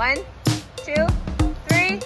1, 2, 3.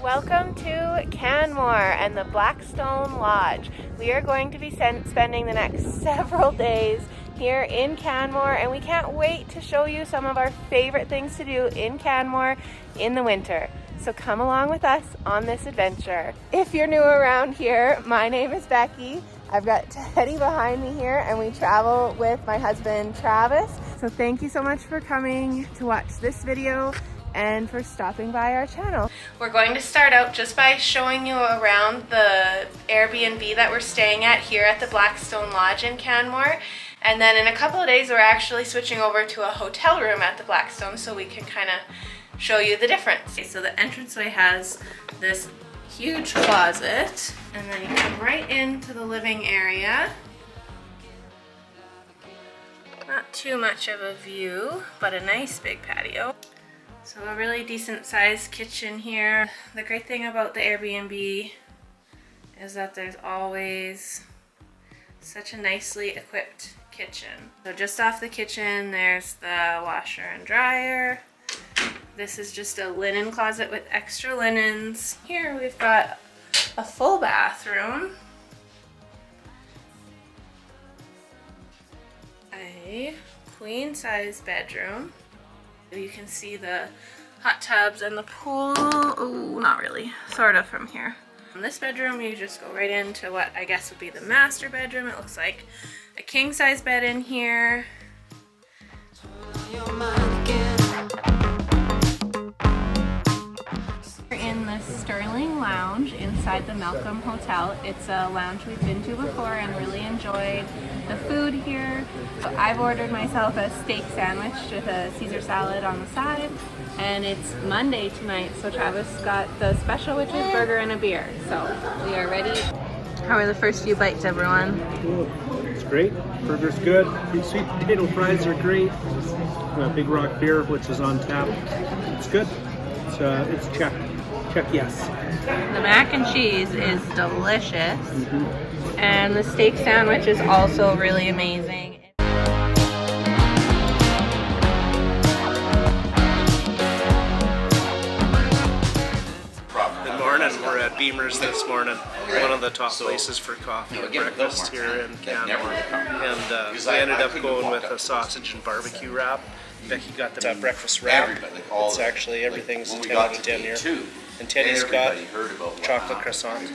Welcome to Canmore and the Blackstone Lodge. We are going to be spending the next several days here in Canmore, and we can't wait to show you some of our favorite things to do in Canmore in the winter. So come along with us on this adventure. If you're new around here, my name is Becky. I've got Teddy behind me here, and we travel with my husband Travis. So thank you so much for coming to watch this video and for stopping by our channel. We're going to start out just by showing you around the Airbnb that we're staying at here at the Blackstone Lodge in Canmore. And then in a couple of days, we're actually switching over to a hotel room at the Blackstone so we can kind of show you the difference. Okay, so the entranceway has this huge closet, and then you come right into the living area. Not too much of a view, but a nice big patio. So a really decent sized kitchen here. The great thing about the Airbnb is that there's always such a nicely equipped kitchen. So just off the kitchen, there's the washer and dryer. This is just a linen closet with extra linens. Here we've got a full bathroom, a queen size bedroom. You can see the hot tubs and the pool. Oh, not really, sort of from here. In this bedroom, you just go right into what I guess would be the master bedroom. It looks like a king size bed in here. We're in the Sterling Lounge inside the Malcolm Hotel. It's a lounge we've been to before and really enjoyed the food here. So I've ordered myself a steak sandwich with a Caesar salad on the side, and it's Monday tonight, so Travis got the special, which is burger and a beer. So we are ready. How are the first few bites, everyone? It's great. Burger's good. Sweet potato fries are great. Big Rock beer, which is on tap. It's good. It's check. Check yes. The mac and cheese is delicious. And the steak sandwich is also really amazing. Good morning. We're at Beamer's this morning. One of the top places for coffee and breakfast here in Canada. And we ended up going with a sausage and barbecue wrap. Becky got the breakfast wrap. It's actually everything's 10 out of 10 here. And Teddy's got chocolate croissant.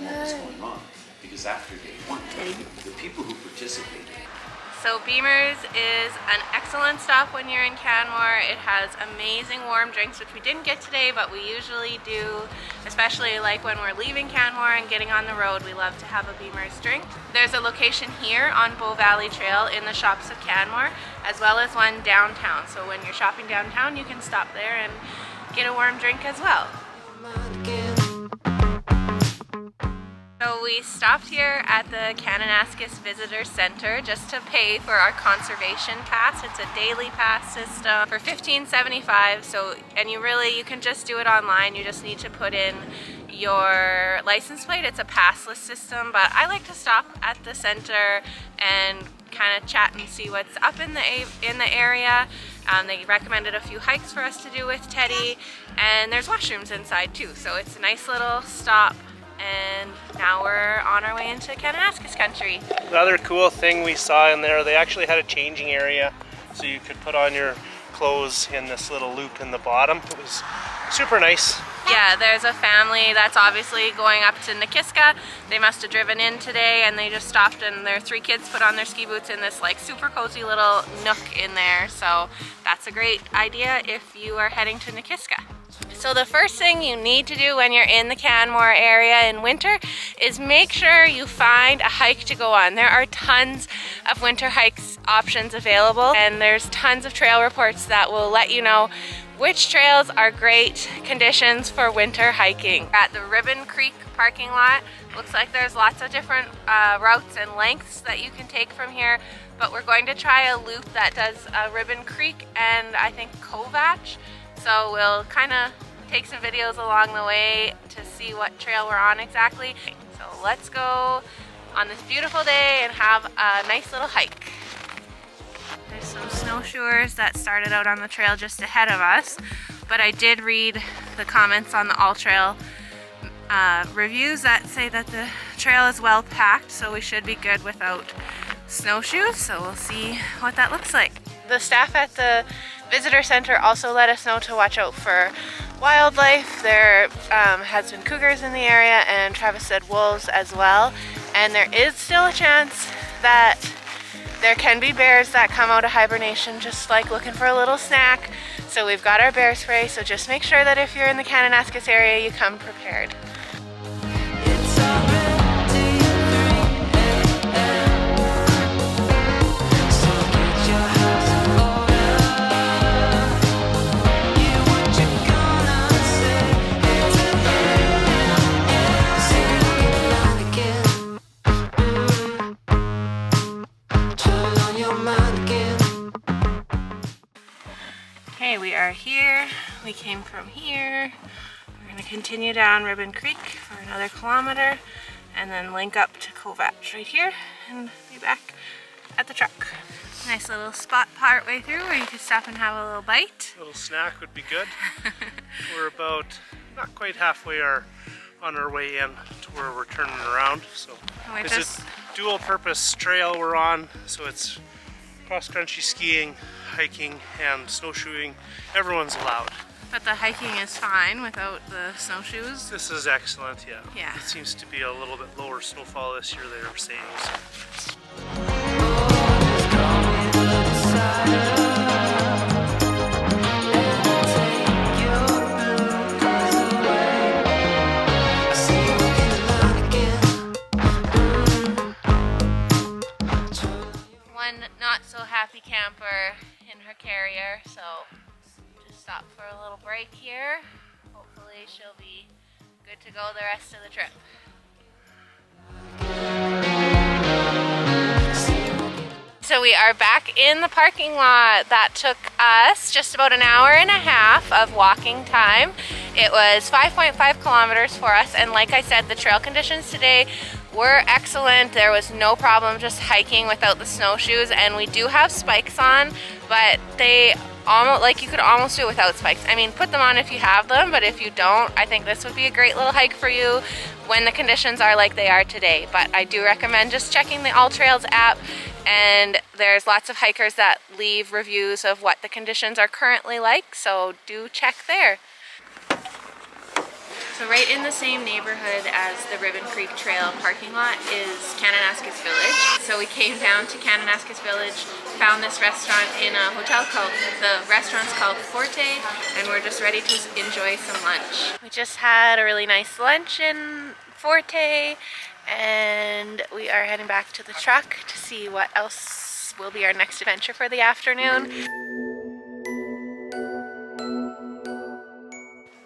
Because after day one, the people who participated. So Beamer's is an excellent stop when you're in Canmore. It has amazing warm drinks, which we didn't get today, but we usually do, especially like when we're leaving Canmore and getting on the road. We love to have a Beamer's drink. There's a location here on Bow Valley Trail in the shops of Canmore, as well as one downtown. So when you're shopping downtown, you can stop there and get a warm drink as well. So we stopped here at the Kananaskis Visitor Center just to pay for our conservation pass. It's a daily pass system for $15.75. So, and you can just do it online. You just need to put in your license plate. It's a passless system, but I like to stop at the center and kind of chat and see what's up in the area. They recommended a few hikes for us to do with Teddy, and there's washrooms inside too. So it's a nice little stop. And now we're on our way into Kananaskis country. The other cool thing we saw in there, they actually had a changing area so you could put on your clothes in this little loop in the bottom. It was super nice. Yeah, there's a family that's obviously going up to Nakiska. They must have driven in today and they just stopped, and their 3 kids put on their ski boots in this like super cozy little nook in there. So that's a great idea if you are heading to Nakiska. So the first thing you need to do when you're in the Canmore area in winter is make sure you find a hike to go on. There are tons of winter hikes options available, and there's tons of trail reports that will let you know which trails are great conditions for winter hiking. At the Ribbon Creek parking lot, looks like there's lots of different routes and lengths that you can take from here, but we're going to try a loop that does Ribbon Creek and I think Kovach. So we'll kind of take some videos along the way to see what trail we're on exactly. So let's go on this beautiful day and have a nice little hike. There's some snowshoers that started out on the trail just ahead of us, but I did read the comments on the All Trail reviews that say that the trail is well packed, so we should be good without snowshoes, so we'll see what that looks like. The staff at the visitor center also let us know to watch out for wildlife. There has been cougars in the area, and Travis said wolves as well, and there is still a chance that there can be bears that come out of hibernation just like looking for a little snack. So we've got our bear spray, so just make sure that if you're in the Kananaskis area, you come prepared. Okay, we are here. We came from here. We're going to continue down Ribbon Creek for another kilometer and then link up to Kovac right here and be back at the truck. Nice little spot part way through where you could stop and have a little bite. A little snack would be good. We're about not quite halfway on our way in to where we're turning around. So it's a dual purpose trail we're on, so it's cross-country skiing, hiking, and snowshoeing. Everyone's allowed. But the hiking is fine without the snowshoes? This is excellent, yeah. Yeah. It seems to be a little bit lower snowfall this year, they were saying. So. Not so happy camper in her carrier, so just stop for a little break here. Hopefully she'll be good to go the rest of the trip. So we are back in the parking lot. That took us just about an hour and a half of walking time. It was 5.5 kilometers for us, and like I said, the trail conditions today were excellent. There was no problem just hiking without the snowshoes, and we do have spikes on, but they almost, like, you could almost do it without spikes. I mean, put them on if you have them, but if you don't, I think this would be a great little hike for you when the conditions are like they are today. But I do recommend just checking the All Trails app, and there's lots of hikers that leave reviews of what the conditions are currently like, so do check there. So right in the same neighborhood as the Ribbon Creek Trail parking lot is Kananaskis Village. So we came down to Kananaskis Village, found this restaurant in a hotel the restaurant's called Forte, and we're just ready to enjoy some lunch. We just had a really nice lunch in Forte, and we are heading back to the truck to see what else will be our next adventure for the afternoon.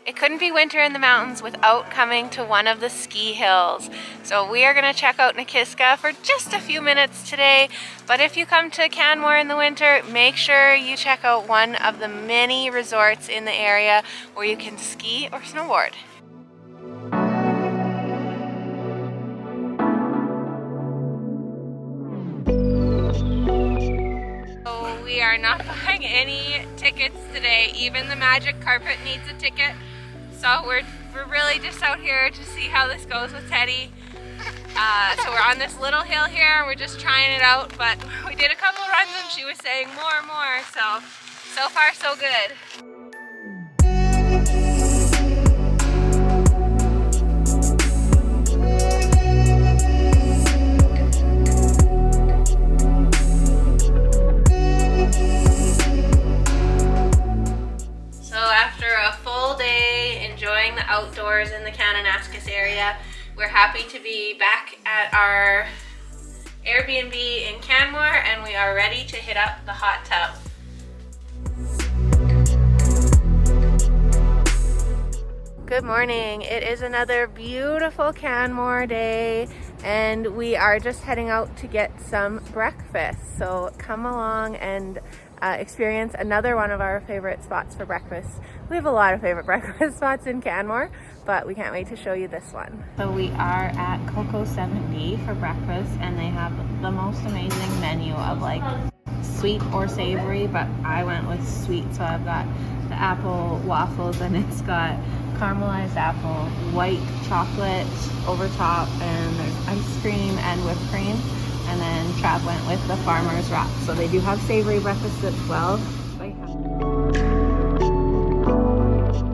It couldn't be winter in the mountains without coming to one of the ski hills. So we are going to check out Nakiska for just a few minutes today. But if you come to Canmore in the winter, make sure you check out one of the many resorts in the area where you can ski or snowboard. So we are not buying any tickets today. Even the magic carpet needs a ticket. So we're really just out here to see how this goes with Teddy. So we're on this little hill here, we're just trying it out, but we did a couple runs and she was saying more, so far so good. Enjoying the outdoors in the Kananaskis area. We're happy to be back at our Airbnb in Canmore, and we are ready to hit up the hot tub. Good morning. It is another beautiful Canmore day, and we are just heading out to get some breakfast. So come along and experience another one of our favorite spots for breakfast. We have a lot of favorite breakfast spots in Canmore, but we can't wait to show you this one. So we are at CoCo 7B for breakfast, and they have the most amazing menu of like sweet or savory, but I went with sweet, so I've got the apple waffles, and it's got caramelized apple, white chocolate over top, and there's ice cream and whipped cream. And then Trav went with the farmer's wrap. So they do have savory breakfast as well.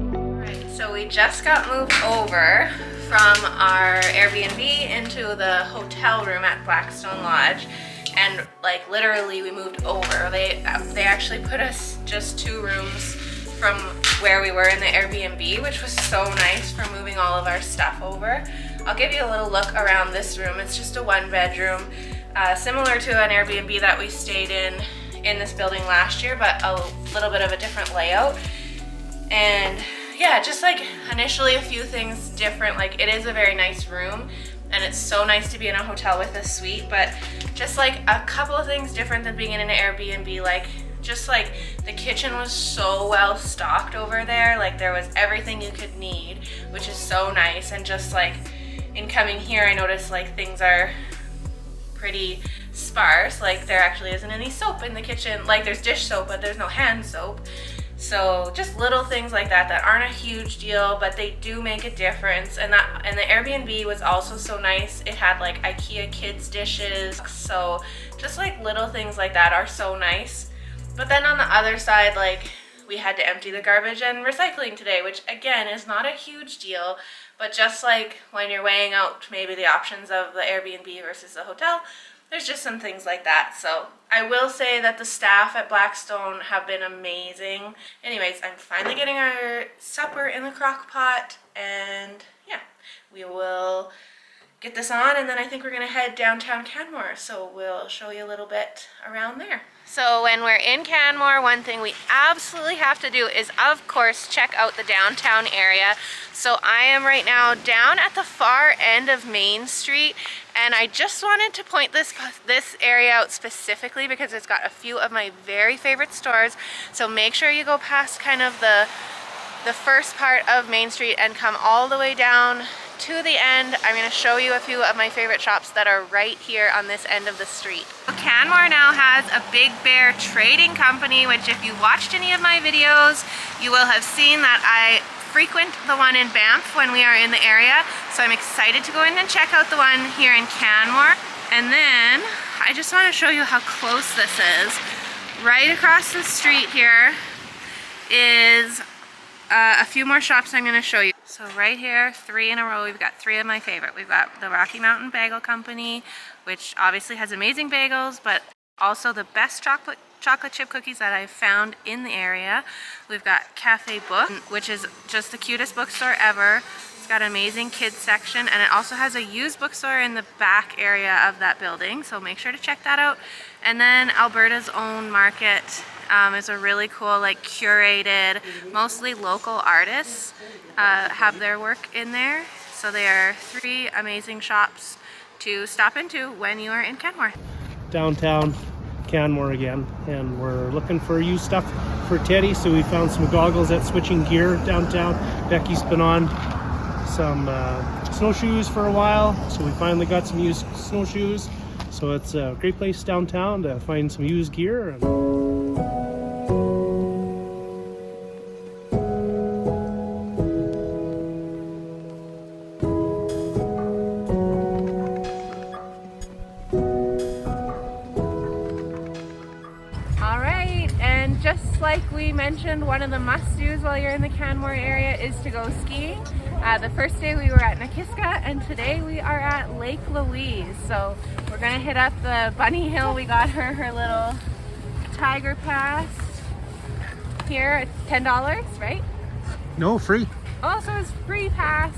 Alright, so we just got moved over from our Airbnb into the hotel room at Blackstone Lodge. And like literally we moved over. They actually put us just 2 rooms from where we were in the Airbnb, which was so nice for moving all of our stuff over. I'll give you a little look around this room. It's just a 1-bedroom. Similar to an Airbnb that we stayed in this building last year, but a little bit of a different layout. And yeah, just like initially a few things different. Like it is a very nice room, and it's so nice to be in a hotel with a suite, but just like a couple of things different than being in an Airbnb. Like just like the kitchen was so well stocked over there. Like there was everything you could need, which is so nice. And just like in coming here, I noticed like things are pretty sparse. Like there actually isn't any soap in the kitchen. Like there's dish soap, but there's no hand soap. So just little things like that that aren't a huge deal, but they do make a difference. And the Airbnb was also so nice. It had like IKEA kids dishes. So just like little things like that are so nice. But then on the other side, like we had to empty the garbage and recycling today, which again is not a huge deal. But just like when you're weighing out maybe the options of the Airbnb versus the hotel, there's just some things like that. So I will say that the staff at Blackstone have been amazing. Anyways, I'm finally getting our supper in the crock pot, and yeah, we will get this on, and then I think we're gonna head downtown Canmore. So we'll show you a little bit around there. So when we're in Canmore, one thing we absolutely have to do is, of course, check out the downtown area. So I am right now down at the far end of Main Street, and I just wanted to point this area out specifically because it's got a few of my very favorite stores. So make sure you go past kind of the first part of Main Street and come all the way down to the end. I'm going to show you a few of my favorite shops that are right here on this end of the street. Canmore now has a Big Bear trading company, which if you watched any of my videos, you will have seen that I frequent the one in Banff when we are in the area. So I'm excited to go in and check out the one here in Canmore. And then I just want to show you how close this is. Right across the street here is a few more shops I'm going to show you. So right here, 3 in a row, we've got 3 of my favorite. We've got the Rocky Mountain Bagel Company, which obviously has amazing bagels, but also the best chocolate chip cookies that I've found in the area. We've got Cafe Book, which is just the cutest bookstore ever. It's got an amazing kids section, and it also has a used bookstore in the back area of that building, so make sure to check that out. And then Alberta's Own Market is a really cool, like curated, mostly local artists have their work in there. So they are 3 amazing shops to stop into when you are in Canmore. Downtown Canmore again, and we're looking for used stuff for Teddy. So we found some goggles at Switching Gear downtown. Becky's been on some snowshoes for a while, so we finally got some used snowshoes. So it's a great place downtown to find some used gear. Like we mentioned, one of the must-dos while you're in the Canmore area is to go skiing. The first day we were at Nakiska, and today we are at Lake Louise. So we're gonna hit up the bunny hill. We got her little tiger pass here. It's $10, right? No, free. Oh, so it's free pass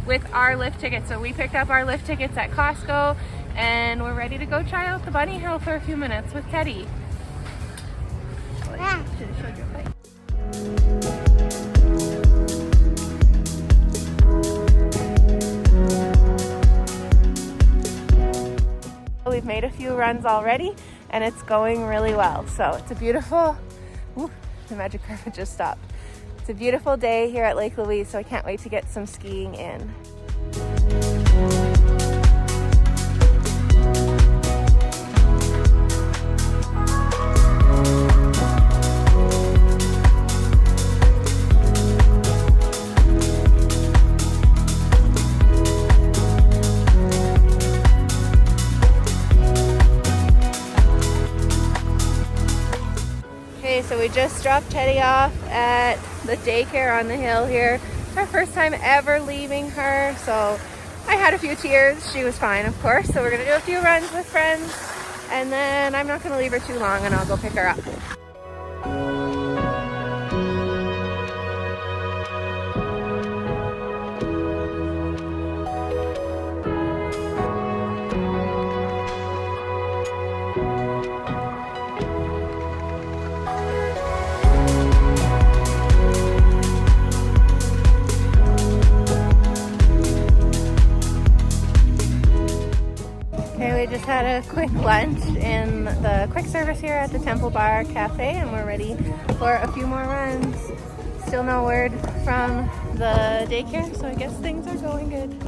with our lift ticket. So we picked up our lift tickets at Costco, and we're ready to go try out the bunny hill for a few minutes with Teddy. We've made a few runs already, and it's going really well. So it's a beautiful, the magic carpet just stopped. It's a beautiful day here at Lake Louise, so I can't wait to get some skiing in. So we just dropped Teddy off at the daycare on the hill here. It's our first time ever leaving her, so I had a few tears. She was fine, of course. So we're gonna do a few runs with friends, and then I'm not gonna leave her too long and I'll go pick her up. We just had a quick lunch in the quick service here at the Temple Bar Cafe, and we're ready for a few more runs. Still no word from the daycare, so I guess things are going good.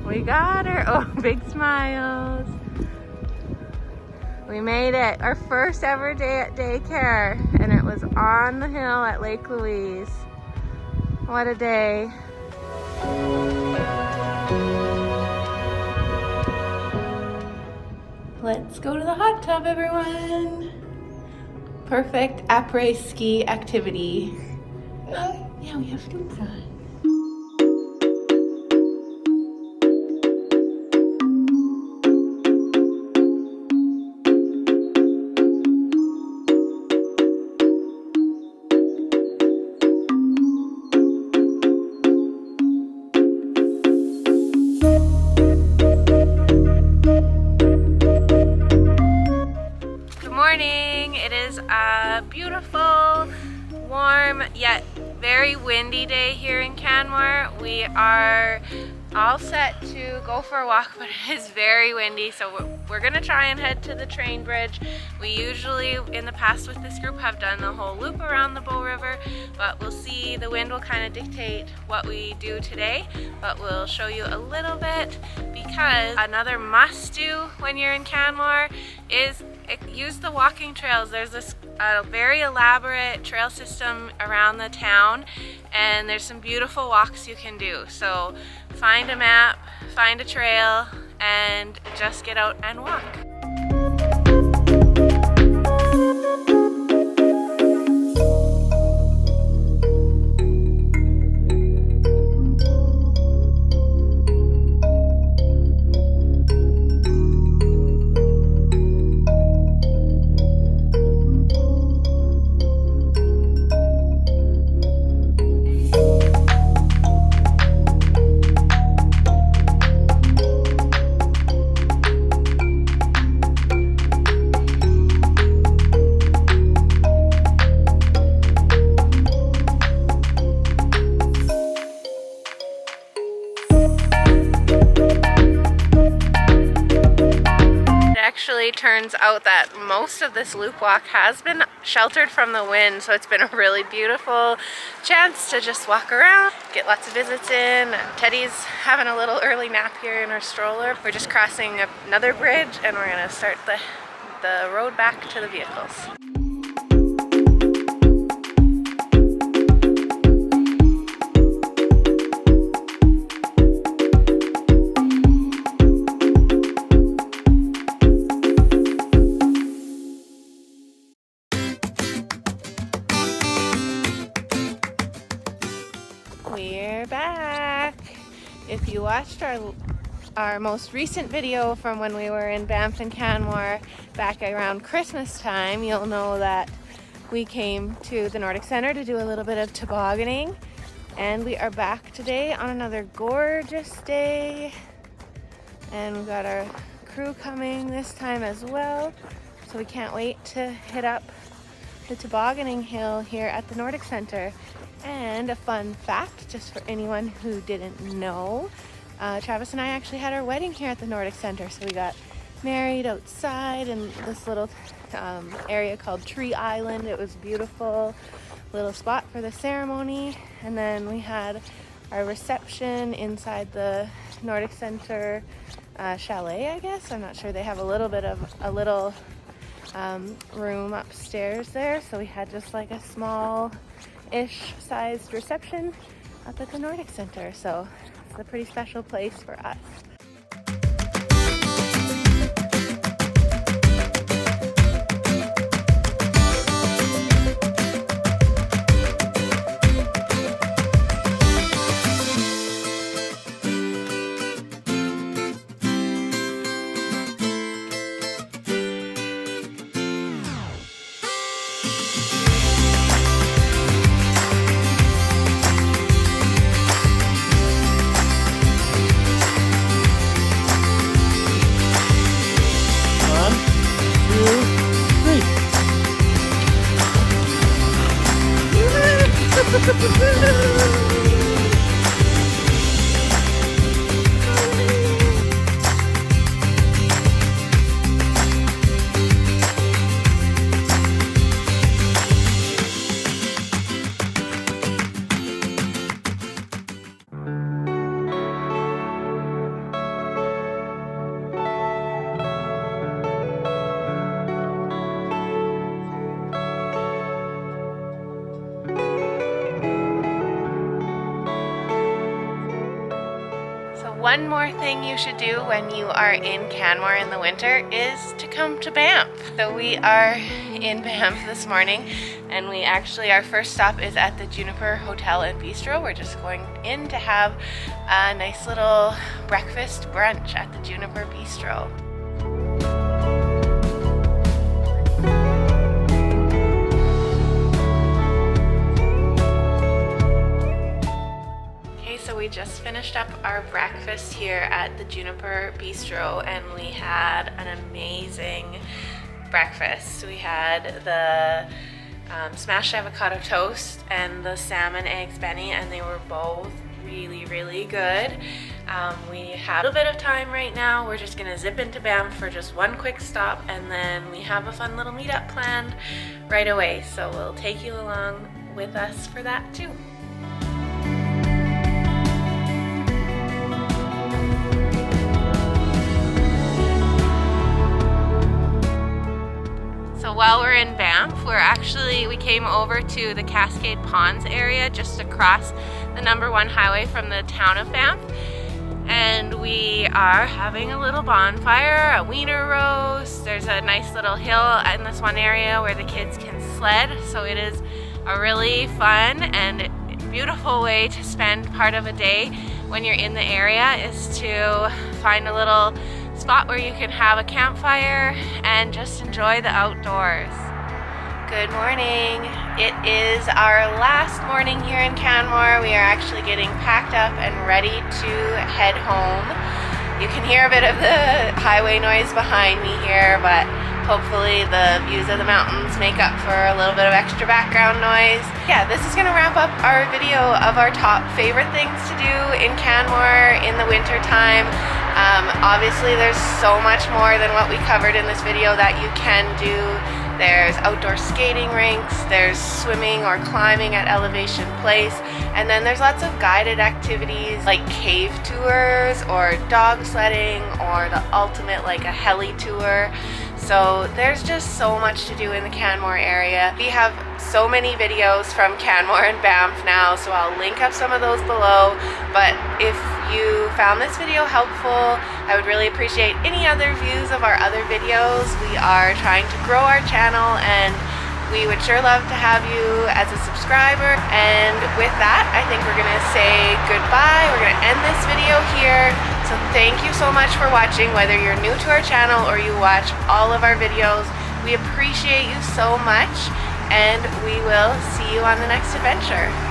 We got her. Oh, big smiles. We made it. Our first ever day at daycare, and it was on the hill at Lake Louise. What a day. Let's go to the hot tub, everyone. Perfect Apres-ski activity. Yeah, we have floats on. Beautiful, warm, yet very windy day here in Canmore. We are all set to go for a walk, but it is very windy, so we're gonna try and head to the train bridge. We usually, in the past with this group, have done the whole loop around the Bow River, but we'll see. The wind will kind of dictate what we do today, but we'll show you a little bit, because another must-do when you're in Canmore is use the walking trails. There's this very elaborate trail system around the town, and there's some beautiful walks you can do. So find a map, find a trail, and just get out and walk. Turns out that most of this loop walk has been sheltered from the wind, so it's been a really beautiful chance to just walk around, get lots of visits in. Teddy's having a little early nap here in her stroller. We're just crossing another bridge, and we're gonna start the road back to the vehicles. We're back. If you watched our most recent video from when we were in Banff and Canmore back around Christmas time, you'll know that we came to the Nordic Center to do a little bit of tobogganing, and we are back today on another gorgeous day. And we've got our crew coming this time as well, so we can't wait to hit up the tobogganing hill here at the Nordic Center. And a fun fact, just for anyone who didn't know, Travis and I actually had our wedding here at the Nordic Center. So we got married outside in this little area called Tree Island. It was beautiful, little spot for the ceremony. And then we had our reception inside the Nordic Center chalet, I guess. I'm not sure. They have a little room upstairs there. So we had just like a small-ish sized reception up at the Nordic Center. So it's a pretty special place for us. One more thing you should do when you are in Canmore in the winter is to come to Banff. So we are in Banff this morning, and our first stop is at the Juniper Hotel and Bistro. We're just going in to have a nice little breakfast brunch at the Juniper Bistro. We just finished up our breakfast here at the Juniper Bistro, and we had an amazing breakfast. We had the smashed avocado toast and the salmon eggs benny, and they were both really, really good. We have a little bit of time right now. We're just gonna zip into Banff for just one quick stop, and then we have a fun little meetup planned right away. So we'll take you along with us for that too. While we're in Banff, we came over to the Cascade Ponds area just across the #1 highway from the town of Banff. And we are having a little bonfire, a wiener roast. There's a nice little hill in this one area where the kids can sled. So it is a really fun and beautiful way to spend part of a day when you're in the area, is to find a little spot where you can have a campfire and just enjoy the outdoors. Good morning. It is our last morning here in Canmore. We are actually getting packed up and ready to head home. You can hear a bit of the highway noise behind me here, but hopefully the views of the mountains make up for a little bit of extra background noise. Yeah, this is gonna wrap up our video of our top favorite things to do in Canmore in the winter time. Obviously there's so much more than what we covered in this video that you can do. There's outdoor skating rinks, there's swimming or climbing at Elevation Place, and then there's lots of guided activities like cave tours or dog sledding, or the ultimate like a heli tour. So there's just so much to do in the Canmore area. We have so many videos from Canmore and Banff now, so I'll link up some of those below. But if you found this video helpful, I would really appreciate any other views of our other videos. We are trying to grow our channel, and we would sure love to have you as a subscriber. And with that, I think we're gonna say goodbye. We're gonna end this video here. So thank you so much for watching, whether you're new to our channel or you watch all of our videos. We appreciate you so much. and we will see you on the next adventure.